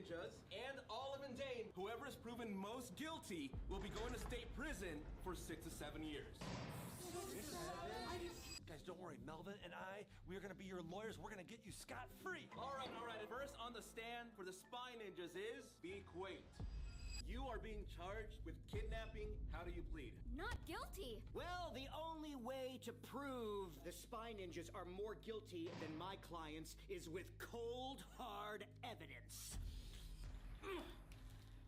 ninjas, and Olive and Dane. Whoever is proven most guilty will be going to state prison for 6 to 7 years. Guys, don't worry. Melvin and we're gonna be your lawyers. We're gonna get you scot-free. All right. First on the stand for the spy ninjas is byeee. You are being charged with kidnapping. How do you plead? Not guilty. Well, the only way to prove the spy ninjas are more guilty than my clients is with cold, hard evidence.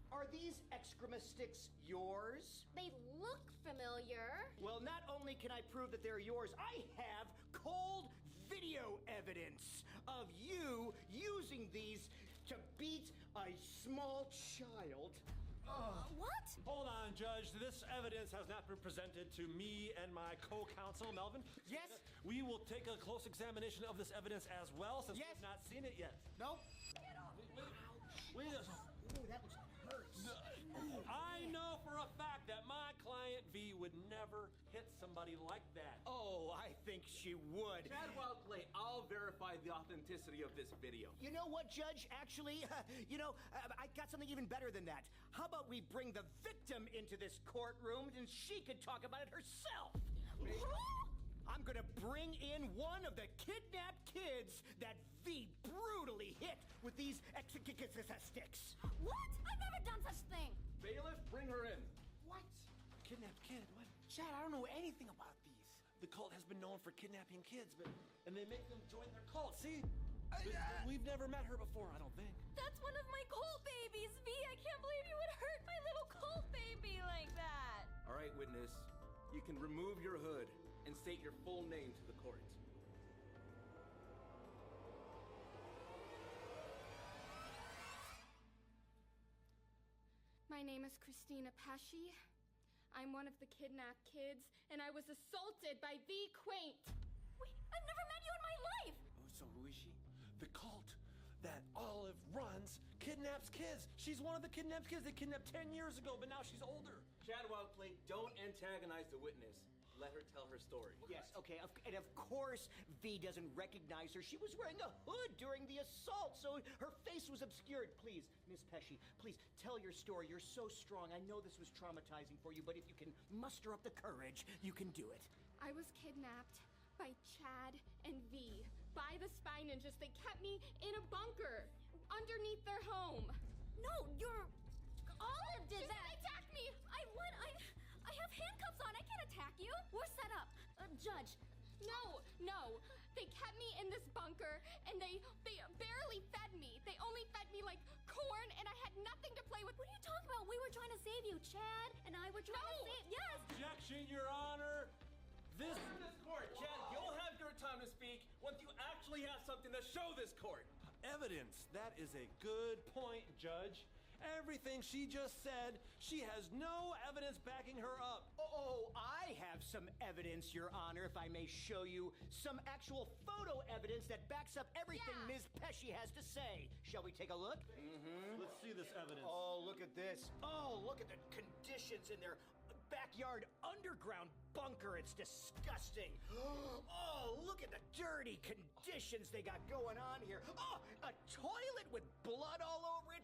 Are these excrement sticks yours? They look familiar. Well, not only can I prove that they're yours, I have cold video evidence of you using these to beat a small child. What? Hold on, Judge. This evidence has not been presented to me and my co-counsel, Melvin. Yes? We will take a close examination of this evidence as well, since Yes. we've not seen it yet. Nope. Get off. Wait a Ooh, that was hurts. I know for a fact that my client V would never hit somebody like that. Oh, I think she would. Chad Melvin, I'll verify the authenticity of this video. You know what, Judge? Actually, I got something even better than that. How about we bring the victim into this courtroom and she could talk about it herself? I'm gonna bring in one of the kidnapped kids that V brutally hit with these sticks. What? I've never done such thing. Bailiff, bring her in. What? Kidnapped kid? What? Chad, I don't know anything about these. The cult has been known for kidnapping kids, and they make them join their cult. See? We've never met her before, I don't think. That's one of my cult babies, V. I can't believe you would hurt my little cult baby like that. All right, witness. You can remove your hood and state your full name to the court. My name is Christina Pesci. I'm one of the kidnapped kids, and I was assaulted by byeee. Wait, I've never met you in my life. Oh, so who is she? The cult that Olive runs kidnaps kids. She's one of the kidnapped kids they kidnapped 10 years ago, but now she's older. Chad Melvin, don't antagonize the witness. Let her tell her story. Yes, okay, and of course V doesn't recognize her. She was wearing a hood during the assault, so her face was obscured. Please, Miss Pesci, please tell your story. You're so strong. I know this was traumatizing for you, but if you can muster up the courage, you can do it. I was kidnapped by Chad and V, by the spy ninjas. They kept me in a bunker underneath their home. No, Olive did that. She attacked me. I have handcuffs on. I can't attack you. We're set up. Judge. No. They kept me in this bunker, and they barely fed me. They only fed me like corn, and I had nothing to play with. What are you talking about? We were trying to save you. Chad and I were trying to save. Yes. Objection, Your Honor. In this court, Chad, you'll have your time to speak once you actually have something to show this court. Evidence. That is a good point, Judge. Everything she just said, she has no evidence backing her up. Oh, I have some evidence, Your Honor, if I may show you some actual photo evidence that backs up everything Yeah. Ms. Pesci has to say. Shall we take a look? Let's see this evidence. Oh, look at this. Oh, look at the conditions in their backyard underground bunker. It's disgusting. Oh, look at the dirty conditions they got going on here. Oh, a toilet with blood all over it.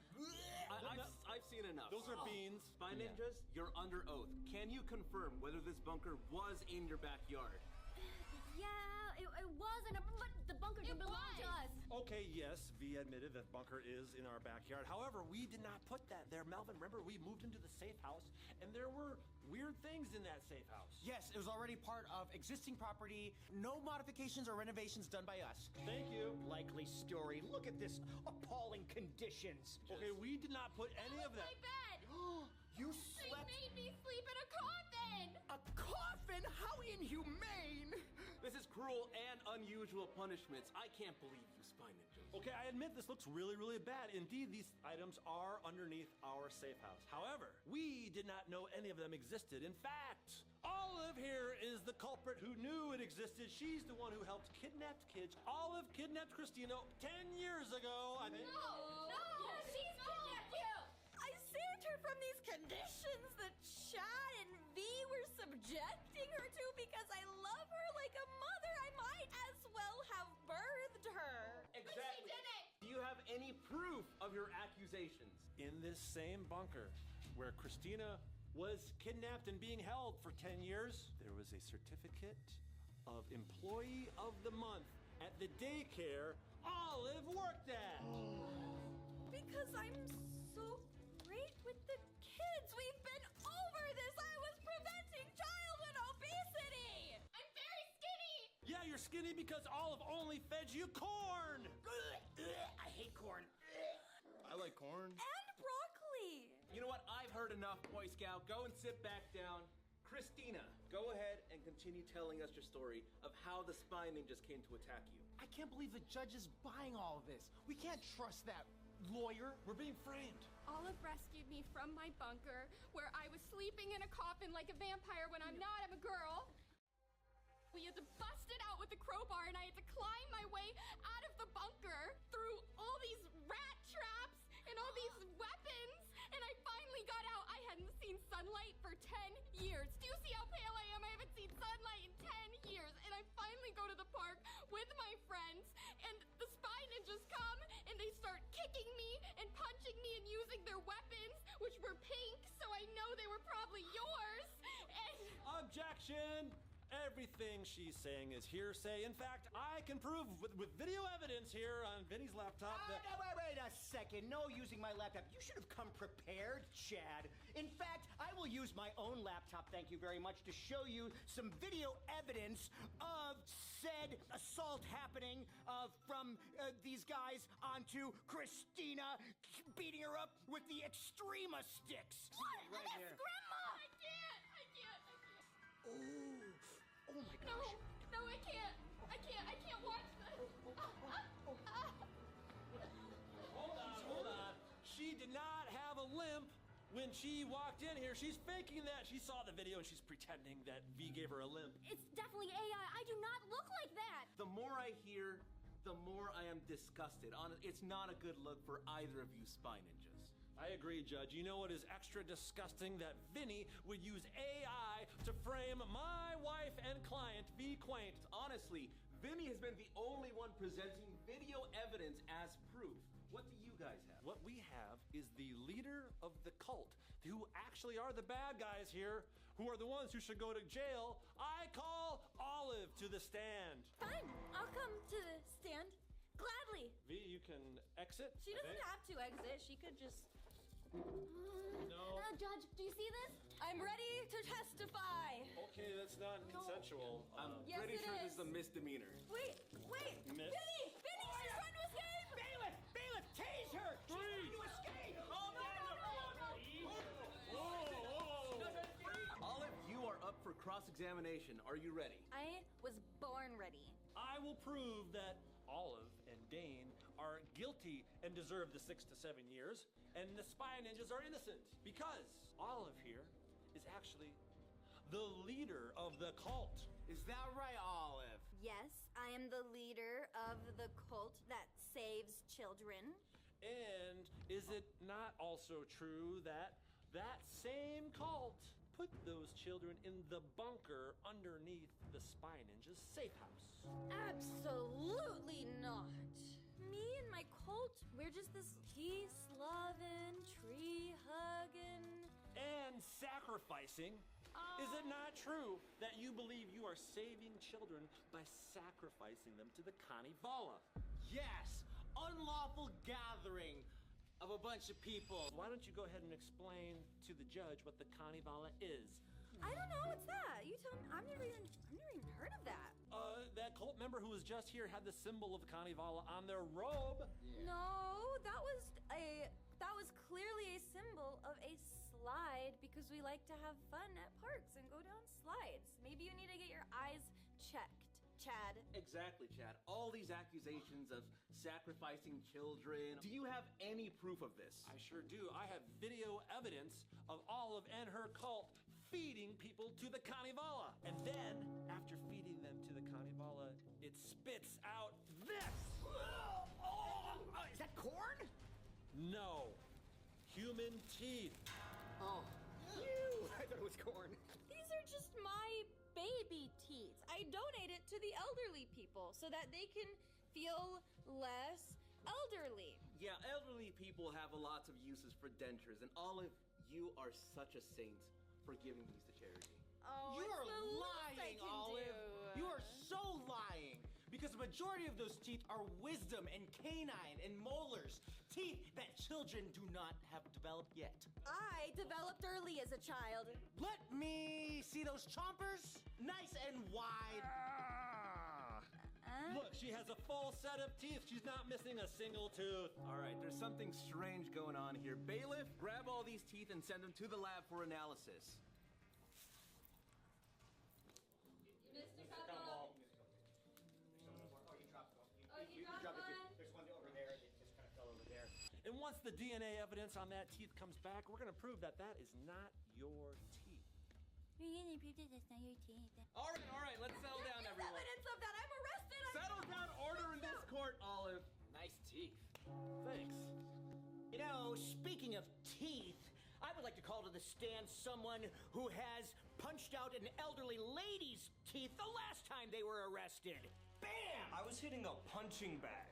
I've seen enough. Those are beans. Spy ninjas, you're under oath. Can you confirm whether this bunker was in your backyard? Yeah, it wasn't, but the bunker didn't belong to us. Okay, yes, V admitted that bunker is in our backyard. However, we did not put that there. Melvin, remember, we moved into the safe house, and there were weird things in that safe house. Yes, it was already part of existing property. No modifications or renovations done by us. Thank you. Likely story. Look at this appalling conditions. Okay, we did not put any of that. My bed. You They slept made me sleep in a coffin. a coffin? How inhumane! This is cruel and unusual punishments. I can't believe you, spy ninjas. Okay, I admit this looks really, really bad. Indeed, these items are underneath our safe house. However, we did not know any of them existed. In fact, Olive here is the culprit who knew it existed. She's the one who helped kidnapped kids. Olive kidnapped Christina 10 years ago, I think. No, she's kidnapped you. I saved her from these conditions that Chad and V were subjecting her to because I love her like a mother. I might as well have birthed her. Exactly. But she didn't. Do you have any proof of your accusations. In this same bunker where Christina was kidnapped and being held for 10 years, there was a certificate of Employee of the Month at the daycare Olive worked at. Because I'm so great with the kids. We've been over this. I was preventing childhood obesity. I'm very skinny. Yeah, you're skinny because Olive only fed you corn. I hate corn. I like corn. And broccoli. You know what? I've heard enough, Boy Scout. Go and sit back down. Christina, go ahead and continue telling us your story of how the spy ninjas came to attack you. I can't believe the judge is buying all of this. We can't trust that lawyer. We're being framed. Olive rescued me from my bunker where I was sleeping in a coffin like a vampire when I'm not. I'm a girl. We had to bust it out with a crowbar and I had to climb my way out of the bunker through all these rat traps and all these weapons. And I finally got out. I hadn't seen sunlight for 10 years. Do you see how pale I am? I haven't seen sunlight in 10 years. And I finally go to the park with my friends and the spy ninjas come and they start kicking me and punching me and using their weapons, which were pink, so I know they were probably yours. And Objection! Everything she's saying is hearsay. In fact, I can prove with video evidence here on Vinny's laptop that... Wait a second. No using my laptop. You should have come prepared, Chad. In fact, I will use my own laptop, thank you very much, to show you some video evidence of said assault happening from these guys onto Christina, beating her up with the Extrema sticks. What? Right That's here. Grandma. I can't. Oh my No, gosh. no, I can't watch this. Hold on. She did not have a limp when she walked in here. She's faking that. She saw the video and she's pretending that V gave her a limp. It's definitely AI. I do not look like that. The more I hear, the more I am disgusted. It's not a good look for either of you spy ninjas. I agree, Judge. You know what is extra disgusting? That Vinny would use AI to frame my wife and client, V Quaint. Honestly, Vinny has been the only one presenting video evidence as proof. What do you guys have? What we have is the leader of the cult, who actually are the bad guys here, who are the ones who should go to jail. I call Olive to the stand. Fine. I'll come to the stand. Gladly. V, you can exit. She I doesn't think. have to exit. She could just... No. Judge, do you see this? I'm ready to testify. Okay, that's not consensual. I'm Yes, pretty it sure is. this is a misdemeanor. Wait. Miss. Vinny, she's trying to escape. Bailiff, tase her. She's trying to escape. Olive, you are up for cross-examination. Are you ready? I was born ready. I will prove that Olive and Dane are guilty and deserve the 6 to 7 years, and the spy ninjas are innocent, because Olive here is actually the leader of the cult. Is that right, Olive? Yes, I am the leader of the cult that saves children. And is it not also true that that same cult put those children in the bunker underneath the spy ninja's safe house? Absolutely not. Me and my cult, we're just this peace-loving, tree-hugging... And sacrificing. Is it not true that you believe you are saving children by sacrificing them to the Kanivala? Yes, unlawful gathering of a bunch of people. Why don't you go ahead and explain to the judge what the Kanivala is? I don't know, what's that? You tell me. I've never even heard of that. That cult member who was just here had the symbol of Kanivala on their robe. No, that was clearly a symbol of a slide because we like to have fun at parks and go down slides. Maybe you need to get your eyes checked, Chad. Exactly, Chad. All these accusations of sacrificing children. Do you have any proof of this? I sure do. I have video evidence of Olive and her cult feeding people to the Kanivala. And then, after feeding them to the Kanivala, it spits out this! Is that corn? No. Human teeth. Oh. Ew, I thought it was corn. These are just my baby teeth. I donate it to the elderly people so that they can feel less elderly. Yeah, elderly people have lots of uses for dentures, and Olive, you are such a saint for giving these to charity. Oh, You it's are the least I lying, can Olive. do. You are so lying. Because the majority of those teeth are wisdom and canine and molars. Teeth that children do not have developed yet. I developed early as a child. Let me see those chompers. Nice and wide. Look, she has a full set of teeth. She's not missing a single tooth. All right, there's something strange going on here. Bailiff, grab all these teeth and send them to the lab for analysis. Mr. Couple. He dropped one. There's one over there that just kind of fell over there. And once the DNA evidence on that teeth comes back, we're going to prove that that is not your teeth. We're gonna prove that that's not your teeth. All right, let's settle down, There's everyone. evidence of that. I'm arrested. Settle down, order in this court, Olive. Nice teeth. Thanks. You know, speaking of teeth, I would like to call to the stand someone who has punched out an elderly lady's teeth the last time they were arrested. Bam! I was hitting a punching bag.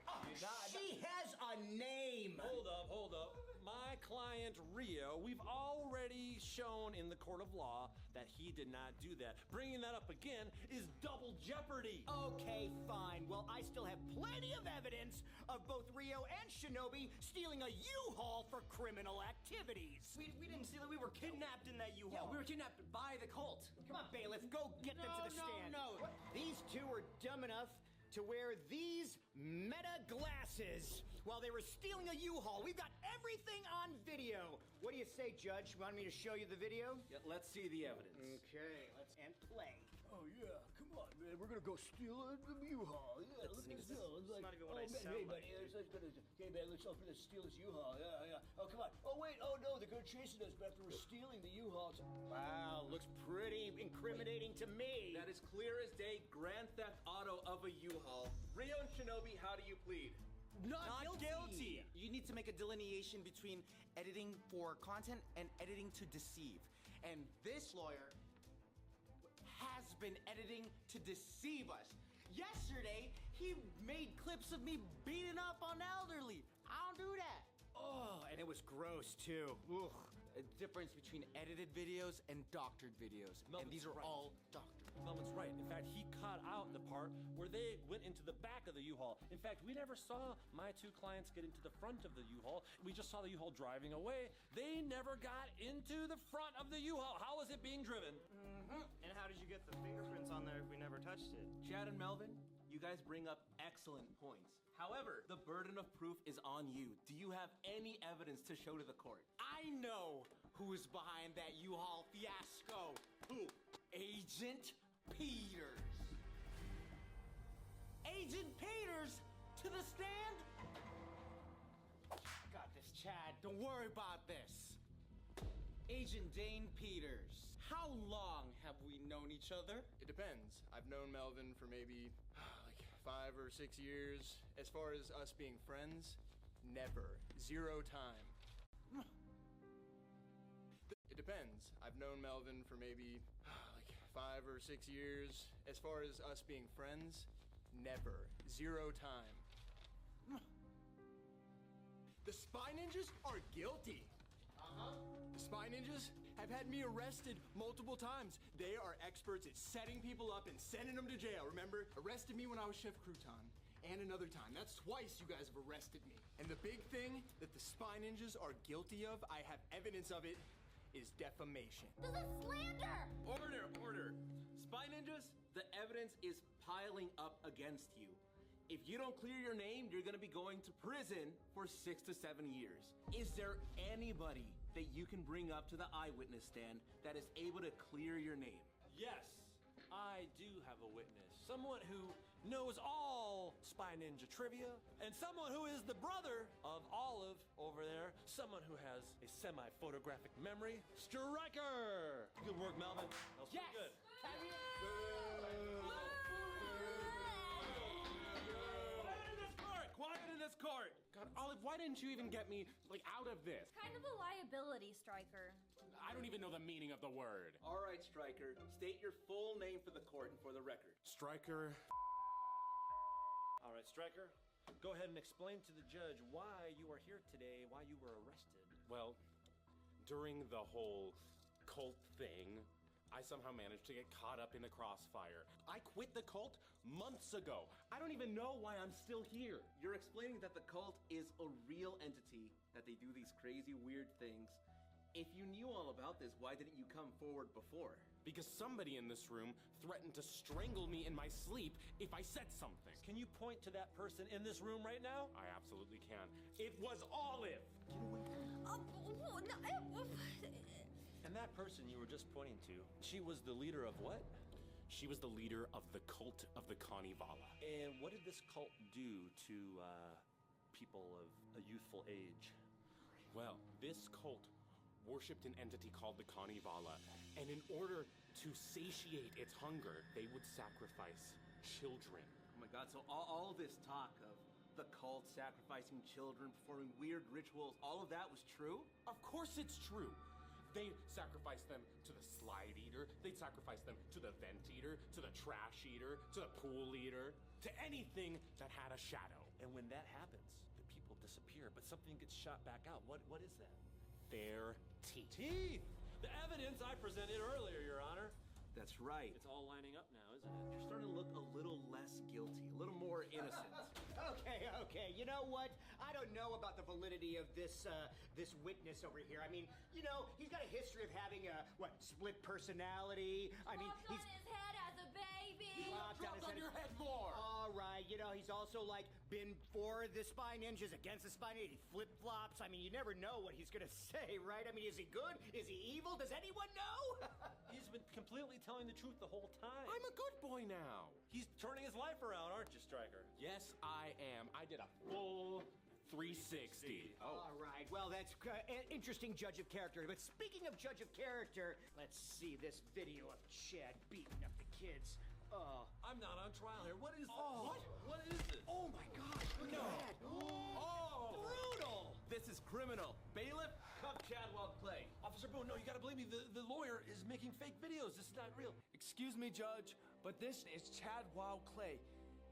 She has a name. Hold up. My client, Rio, we've already shown in the court of law that he did not do that. Bringing that up again is double jeopardy. Okay, fine. Well, I still have plenty of evidence of both Rio and Shinobi stealing a U-Haul for criminal activities. We didn't steal it. We were kidnapped in that U-Haul. Yeah, we were kidnapped by the cult. Come on, bailiff, go get them to the stand. No. These two were dumb enough to wear these meta glasses while they were stealing a U-Haul. We've got everything on video. What do you say, Judge? Want me to show you the video? Yeah, let's see the evidence. Okay, let's and play. Oh yeah, come on, man. We're gonna go steal a U-Haul. Yeah, look at this. It's not even what I man, sound hey, like. buddy, hey man, let's steal this U-Haul. Yeah. Oh come on. Oh wait. Oh no, they're gonna chase us after we're stealing the U-Haul. Wow, looks pretty incriminating to me. That is clear as day grand theft auto of a U-Haul. Rio and Shinobi, how do you plead? Not guilty. You need to make a delineation between editing for content and editing to deceive. And this lawyer has been editing to deceive us. Yesterday, he made clips of me beating up on elderly. I don't do that. Oh, and it was gross too. Ugh. A difference between edited videos and doctored videos. And Melvin's these are right. all doctored. Melvin's right. In fact, he cut out the part where they went into the back of the U-Haul. In fact, we never saw my two clients get into the front of the U-Haul. We just saw the U-Haul driving away. They never got into the front of the U-Haul. How was it being driven? And how did you get the fingerprints on there if we never touched it? Chad and Melvin, you guys bring up excellent points. However, the burden of proof is on you. Do you have any evidence to show to the court? I know who is behind that U-Haul fiasco. Who? Agent Peters. Agent Peters to the stand? Got this, Chad. Don't worry about this. Agent Dane Peters. How long have we known each other? It depends. I've known Melvin for maybe like 5 or 6 years. As far as us being friends, never. 0 time. It depends. I've known Melvin for maybe like 5 or 6 years. As far as us being friends, never. 0 time. The Spy Ninjas are guilty. The Spy Ninjas have had me arrested multiple times. They are experts at setting people up and sending them to jail. Remember? Arrested me when I was Chef Crouton. And another time. That's twice you guys have arrested me. And the big thing that the Spy Ninjas are guilty of, I have evidence of it, is defamation. This is slander! Order. Spy Ninjas, the evidence is piling up against you. If you don't clear your name, you're gonna be going to prison for 6 to 7 years. Is there anybody that you can bring up to the eyewitness stand that is able to clear your name? Yes, I do have a witness. Someone who knows all Spy Ninja trivia, and someone who is the brother of Olive over there. Someone who has a semi-photographic memory. Stryker! Good work, Melvin. That was pretty good. Quiet in this court! God, Olive, why didn't you even get me, out of this? Kind of a liability, Stryker. I don't even know the meaning of the word. All right, Stryker, state your full name for the court and for the record. Stryker. All All right, Stryker, go ahead and explain to the judge why you are here today, why you were arrested. Well, during the whole cult thing, I somehow managed to get caught up in the crossfire. I quit the cult months ago. I don't even know why I'm still here. You're explaining that the cult is a real entity, that they do these crazy, weird things. If you knew all about this, why didn't you come forward before? Because somebody in this room threatened to strangle me in my sleep if I said something. Can you point to that person in this room right now? I absolutely can. It was Olive! And that person you were just pointing to, she was the leader of what? She was the leader of the cult of the Kanivala. And what did this cult do to people of a youthful age? Well, this cult worshipped an entity called the Kanivala, and in order to satiate its hunger, they would sacrifice children. Oh my god, so all this talk of the cult sacrificing children, performing weird rituals, all of that was true? Of course it's true. They'd sacrifice them to the slide eater, they'd sacrifice them to the vent eater, to the trash eater, to the pool eater, to anything that had a shadow. And when that happens, the people disappear, but something gets shot back out. What is that? Their teeth. Teeth! The evidence I presented earlier, Your Honor. That's right. It's all lining up now, isn't it? You're starting to look a little less guilty, a little more innocent. Okay. You know what? I don't know about the validity of this witness over here. I mean, you know, he's got a history of having a, split personality. I mean, Dropped on his head as a baby. Dropped on your head more. All right, you know, he's also, been for the Spy Ninjas, against the Spy Ninjas. He flip-flops. I mean, you never know what he's gonna say, right? I mean, is he good? Is he evil? Does anyone know? He's been completely telling the truth the whole time. I'm a good boy now. He's turning his life around, aren't you, Stryker? Yes, I am. I did a full 360. All right, well, that's an interesting judge of character. But speaking of judge of character, let's see this video of Chad beating up the kids. I'm not on trial here. What is Oh. What is this? Oh my gosh, look at that. Oh! Brutal! This is criminal. Bailiff, cuff Chad while play. Officer Boone, no, you gotta believe me. The lawyer is making fake videos. This is not real. Excuse me, Judge, but this is Chad Wild Clay.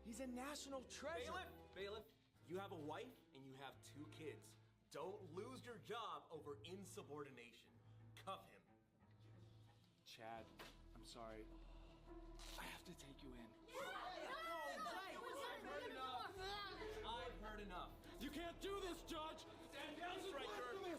He's a national treasure. Bailiff, you have a wife and you have 2 kids. Don't lose your job over insubordination. Cuff him. Chad, I'm sorry. I have to take you in. I've heard enough. You can't do this, Judge! Stand down, Stryker. Wait,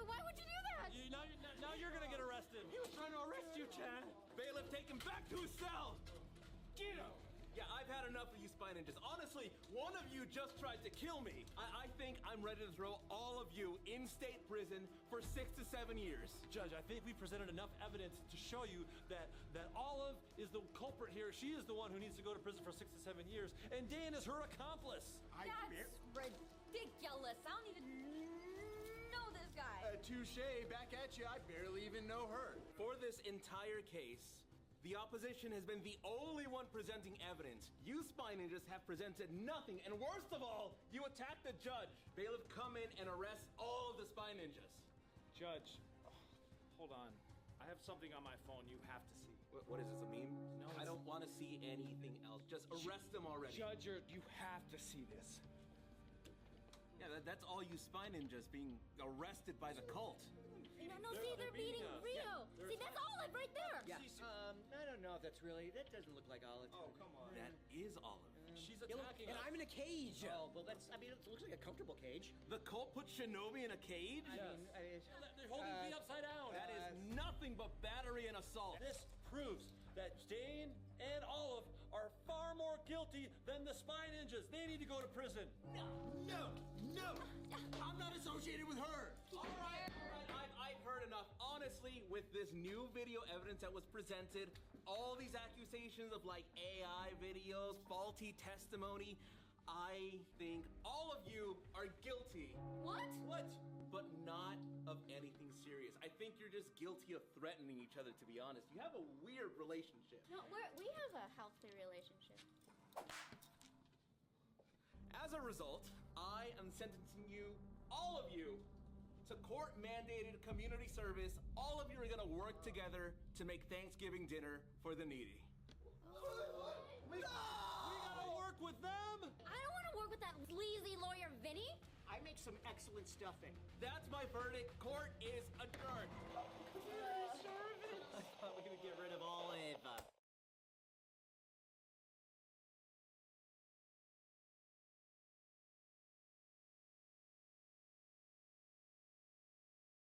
why would you do that? Now you're gonna get arrested. He was trying to arrest you, Chad. Bailiff, take him back to his cell. Get him. Yeah, I've had enough of you Spy Ninjas. Honestly, one of you just tried to kill me. I think I'm ready to throw all of you in state prison for 6 to 7 years. Judge, I think we presented enough evidence to show you that Olive is the culprit here. She is the one who needs to go to prison for 6 to 7 years, and Dan is her accomplice. That's ridiculous. I don't even know this guy. Touche, back at you. I barely even know her. For this entire case, the opposition has been the only one presenting evidence. You Spy Ninjas have presented nothing, and worst of all, you attacked the judge. Bailiff, come in and arrest all of the Spy Ninjas. Judge, hold on. I have something on my phone you have to see. What is this, a meme? No, I don't want to see anything else. Just arrest them already. Judge, you have to see this. Yeah, that's all you Spy Ninjas being arrested by the cult. No, see, they're beating Rio. They're See, that's Olive right there. Yeah, I don't know if that's really, that doesn't look like Olive. Oh, come on. That is Olive. She's Yeah, look, attacking and us. I'm in a cage. Oh, well, it looks like a comfortable cage. The cult put Shinobi in a cage? They're holding me upside down. That is nothing but battery and assault. This proves that Dane and Olive are far more guilty than the Spy Ninjas. They need to go to prison. No! I'm not associated with her! All right. I've heard enough. Honestly, with this new video evidence that was presented, all these accusations of AI videos, faulty testimony, I think all of you are guilty. What? But not of anything serious. I think you're just guilty of threatening each other, to be honest. You have a weird relationship. No, we have a healthy relationship. As a result, I am sentencing you, all of you, to court-mandated community service, all of you are gonna work together to make Thanksgiving dinner for the needy. We gotta work with them. I don't want to work with that sleazy lawyer, Vinny. I make some excellent stuffing. That's my verdict. Court is adjourned. I thought we were gonna get rid of Olive.